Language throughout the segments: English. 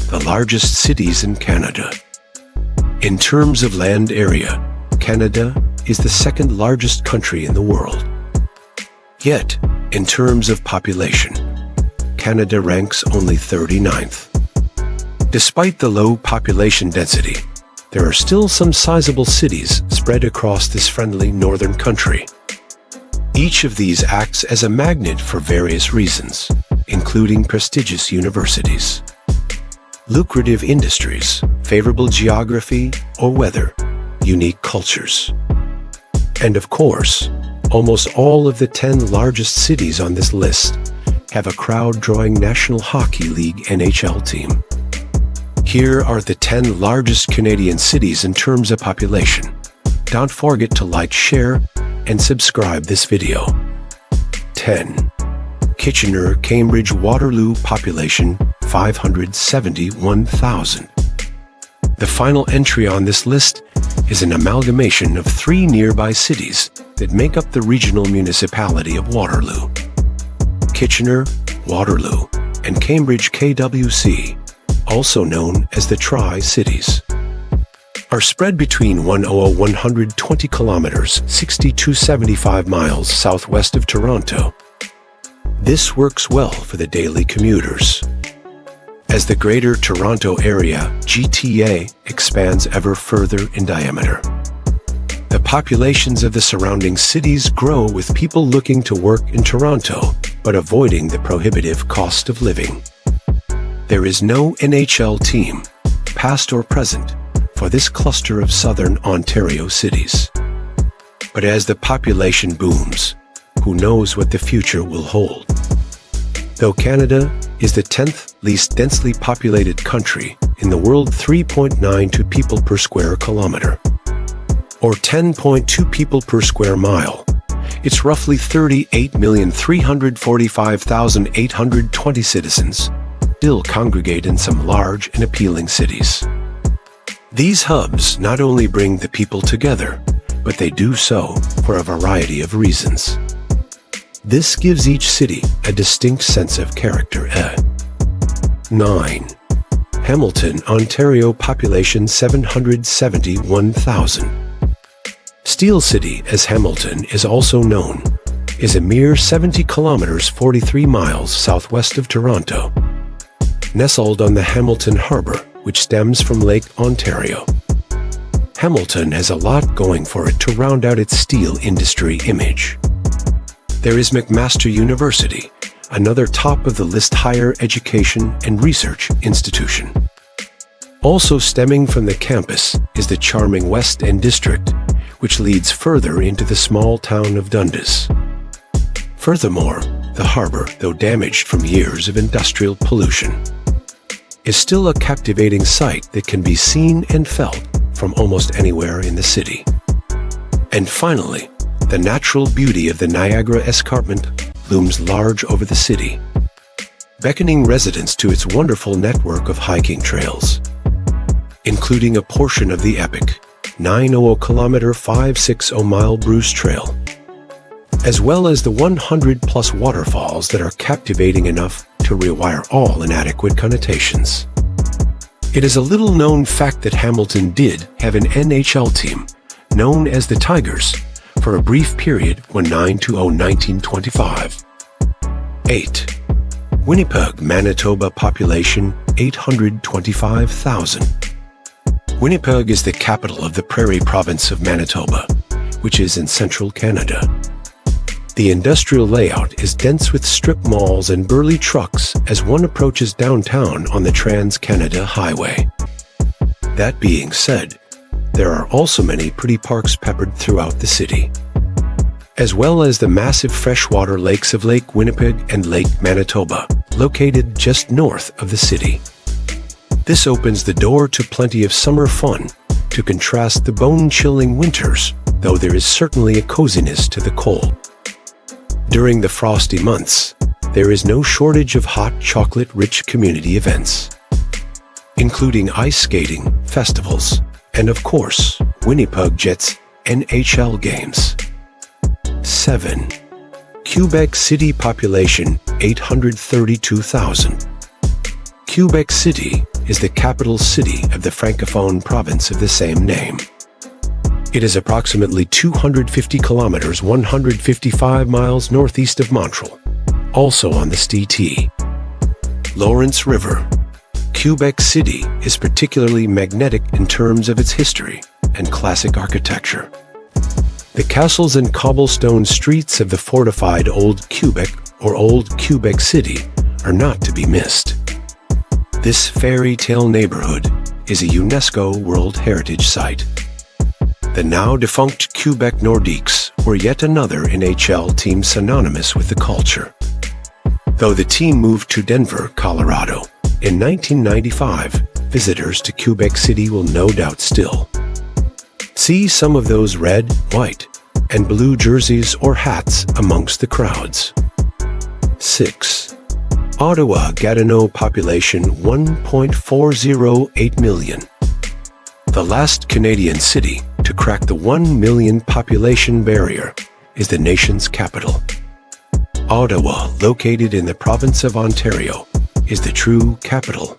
the largest cities in Canada. In terms of land area, Canada is the second largest country in the world. Yet, in terms of population, Canada ranks only 39th. Despite the low population density, there are still some sizable cities spread across this friendly northern country. Each of these acts as a magnet for various reasons, including prestigious universities, lucrative industries, favorable geography or weather, unique cultures. And of course, almost all of the 10 largest cities on this list have a crowd-drawing National Hockey League NHL team. Here are the 10 largest Canadian cities in terms of population. Don't forget to like, share, and subscribe this video. 10. Kitchener, Cambridge, Waterloo, population 571,000. The final entry on this list is an amalgamation of 3 nearby cities that make up the regional municipality of Waterloo. Kitchener, Waterloo, and Cambridge KWC, also known as the Tri-Cities, are spread between 120 kilometers, 6275 miles southwest of Toronto. This works well for the daily commuters. As the Greater Toronto Area, GTA, expands ever further in diameter, the populations of the surrounding cities grow with people looking to work in Toronto, but avoiding the prohibitive cost of living. There is no NHL team, past or present, for this cluster of southern Ontario cities. But as the population booms, who knows what the future will hold? Though Canada is the 10th least densely populated country in the world, 3.92 people per square kilometer, or 10.2 people per square mile, it's roughly 38,345,820 citizens still congregate in some large and appealing cities. These hubs not only bring the people together, but they do so for a variety of reasons. This gives each city a distinct sense of character. 9. Hamilton, Ontario, population 771,000. Steel City, as Hamilton is also known, is a mere 70 kilometers 43 miles southwest of Toronto, nestled on the Hamilton Harbor, which stems from Lake Ontario. Hamilton has a lot going for it to round out its steel industry image. There is McMaster University, another top-of-the-list higher education and research institution. Also stemming from the campus is the charming West End District, which leads further into the small town of Dundas. Furthermore, the harbor, though damaged from years of industrial pollution, is still a captivating sight that can be seen and felt from almost anywhere in the city. And finally, the natural beauty of the Niagara Escarpment looms large over the city, beckoning residents to its wonderful network of hiking trails, including a portion of the epic 900-kilometer 560-mile Bruce Trail, as well as the 100-plus waterfalls that are captivating enough to rewire all inadequate connotations. It is a little-known fact that Hamilton did have an NHL team, known as the Tigers, for a brief period when 9/20/1925. 8. Winnipeg, Manitoba, population 825,000. Winnipeg is the capital of the Prairie Province of Manitoba, which is in central Canada. The industrial layout is dense with strip malls and burly trucks as one approaches downtown on the Trans-Canada Highway. That being said, there are also many pretty parks peppered throughout the city, as well as the massive freshwater lakes of Lake Winnipeg and Lake Manitoba, located just north of the city. This opens the door to plenty of summer fun to contrast the bone-chilling winters, though there is certainly a coziness to the cold. During the frosty months, there is no shortage of hot chocolate-rich community events, including ice skating, festivals, and of course, Winnipeg Jets NHL games. 7. Quebec City, population 832,000. Quebec City is the capital city of the Francophone province of the same name. It is approximately 250 kilometers 155 miles northeast of Montreal, also on the STT. Lawrence River. Quebec City is particularly magnetic in terms of its history and classic architecture. The castles and cobblestone streets of the fortified Old Quebec or Old Quebec City are not to be missed. This fairy tale neighborhood is a UNESCO World Heritage Site. The now-defunct Quebec Nordiques were yet another NHL team synonymous with the culture. Though the team moved to Denver, Colorado, in 1995, visitors to Quebec City will no doubt still see some of those red, white, and blue jerseys or hats amongst the crowds. 6. Ottawa-Gatineau population 1.408 million. The last Canadian city to crack the 1 million population barrier is the nation's capital. Ottawa, located in the province of Ontario, is the true capital.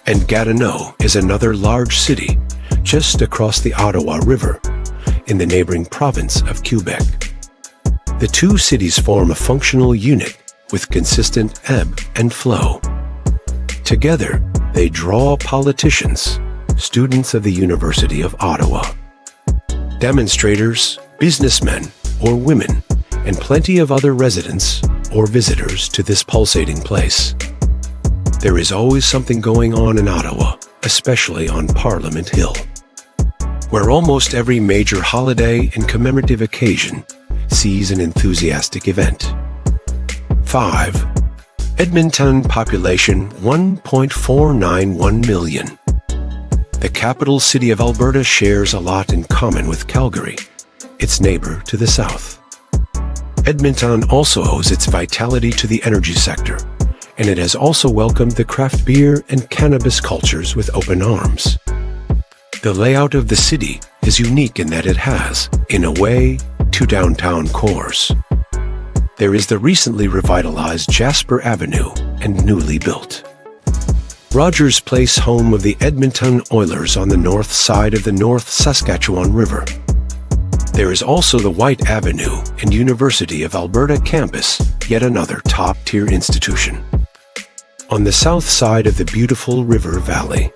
And Gatineau is another large city just across the Ottawa River in the neighboring province of Quebec. The two cities form a functional unit with consistent ebb and flow. Together, they draw politicians, students of the University of Ottawa, demonstrators, businessmen or women, and plenty of other residents or visitors to this pulsating place. There is always something going on in Ottawa, especially on Parliament Hill, where almost every major holiday and commemorative occasion sees an enthusiastic event. 5. Edmonton population 1.491 million. The capital city of Alberta shares a lot in common with Calgary, its neighbor to the south. Edmonton also owes its vitality to the energy sector, and it has also welcomed the craft beer and cannabis cultures with open arms. The layout of the city is unique in that it has, in a way, two downtown cores. There is the recently revitalized Jasper Avenue and newly built Rogers Place, home of the Edmonton Oilers on the north side of the North Saskatchewan River. There is also the White Avenue and University of Alberta campus, yet another top-tier institution, on the south side of the beautiful river valley.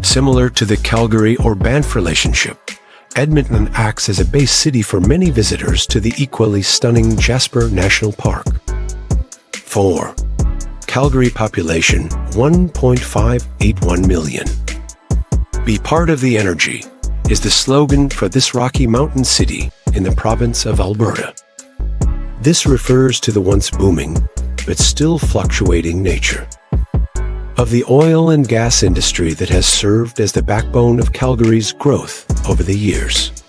Similar to the Calgary or Banff relationship, Edmonton acts as a base city for many visitors to the equally stunning Jasper National Park. 4. Calgary population 1.581 million. Be part of the energy is the slogan for this Rocky Mountain city in the province of Alberta. This refers to the once booming, but still fluctuating nature of the oil and gas industry that has served as the backbone of Calgary's growth over the years.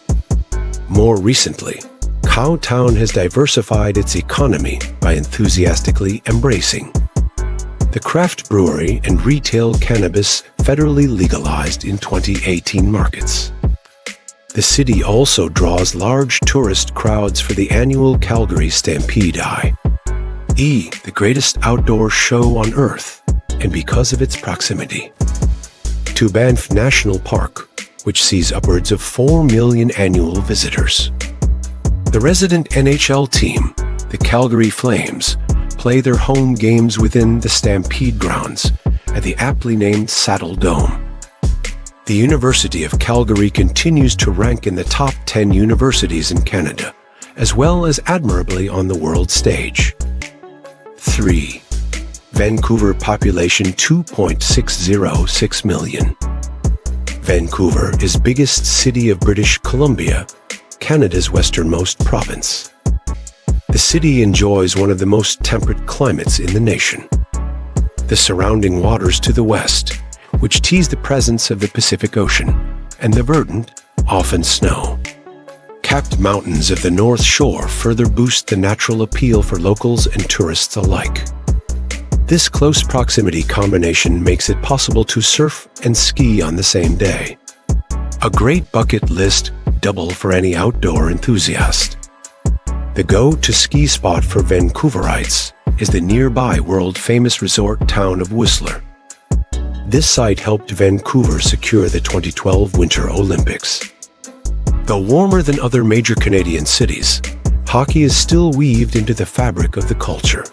More recently, Cowtown has diversified its economy by enthusiastically embracing the craft brewery and retail cannabis federally legalized in 2018 markets. The city also draws large tourist crowds for the annual Calgary Stampede, the greatest outdoor show on earth, and because of its proximity to Banff National Park, which sees upwards of 4 million annual visitors. The resident NHL team, the Calgary Flames, play their home games within the Stampede grounds at the aptly named Saddle Dome. The University of Calgary continues to rank in the top 10 universities in Canada, as well as admirably on the world stage. 3. Vancouver population 2.606 million. Vancouver is biggest city of British Columbia, Canada's westernmost province. The city enjoys one of the most temperate climates in the nation. The surrounding waters to the west, which tease the presence of the Pacific Ocean, and the verdant, often snow-capped mountains of the North Shore further boost the natural appeal for locals and tourists alike. This close proximity combination makes it possible to surf and ski on the same day. A great bucket list double for any outdoor enthusiast. The go-to ski spot for Vancouverites is the nearby world-famous resort town of Whistler. This site helped Vancouver secure the 2012 Winter Olympics. Though warmer than other major Canadian cities, hockey is still weaved into the fabric of the culture.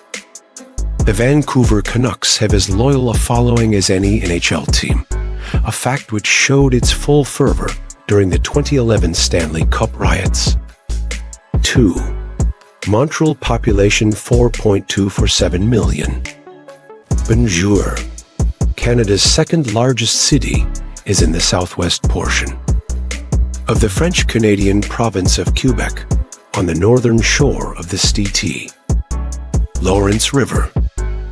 The Vancouver Canucks have as loyal a following as any NHL team, a fact which showed its full fervor during the 2011 Stanley Cup riots. 2. Montreal population 4.247 million. Bonjour. Canada's second-largest city is in the southwest portion of the French-Canadian province of Quebec, on the northern shore of the St. Lawrence River.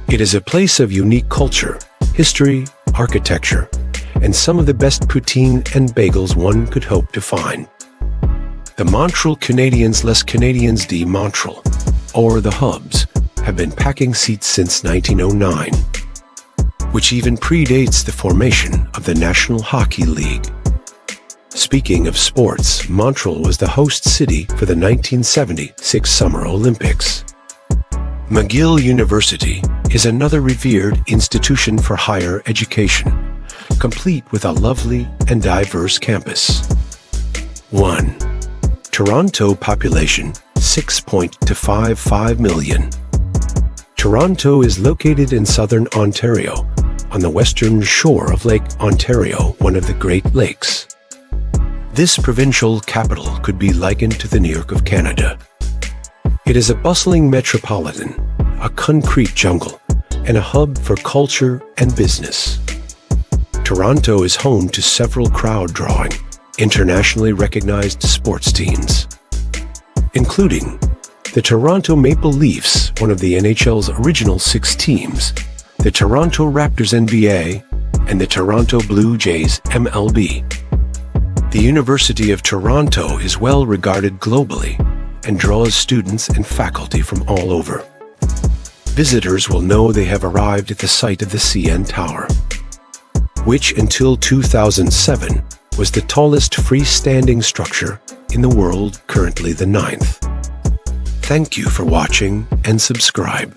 It is a place of unique culture, history, architecture, and some of the best poutine and bagels one could hope to find. The Montreal Canadiens, Les Canadiens de Montreal, or the Hubs, have been packing seats since 1909, which even predates the formation of the National Hockey League. Speaking of sports, Montreal was the host city for the 1976 Summer Olympics. McGill University is another revered institution for higher education, complete with a lovely and diverse campus. 1. Toronto population 6.255 million. Toronto is located in southern Ontario, on the western shore of Lake Ontario, one of the Great Lakes. This provincial capital could be likened to the New York of Canada. It is a bustling metropolitan, a concrete jungle, and a hub for culture and business. Toronto is home to several crowd-drawing, internationally recognized sports teams, including the Toronto Maple Leafs, one of the NHL's original 6 teams, the Toronto Raptors NBA, and the Toronto Blue Jays MLB. The University of Toronto is well regarded globally and draws students and faculty from all over. Visitors will know they have arrived at the site of the CN Tower, which until 2007 was the tallest freestanding structure in the world, currently the 9th. Thank you for watching and subscribe.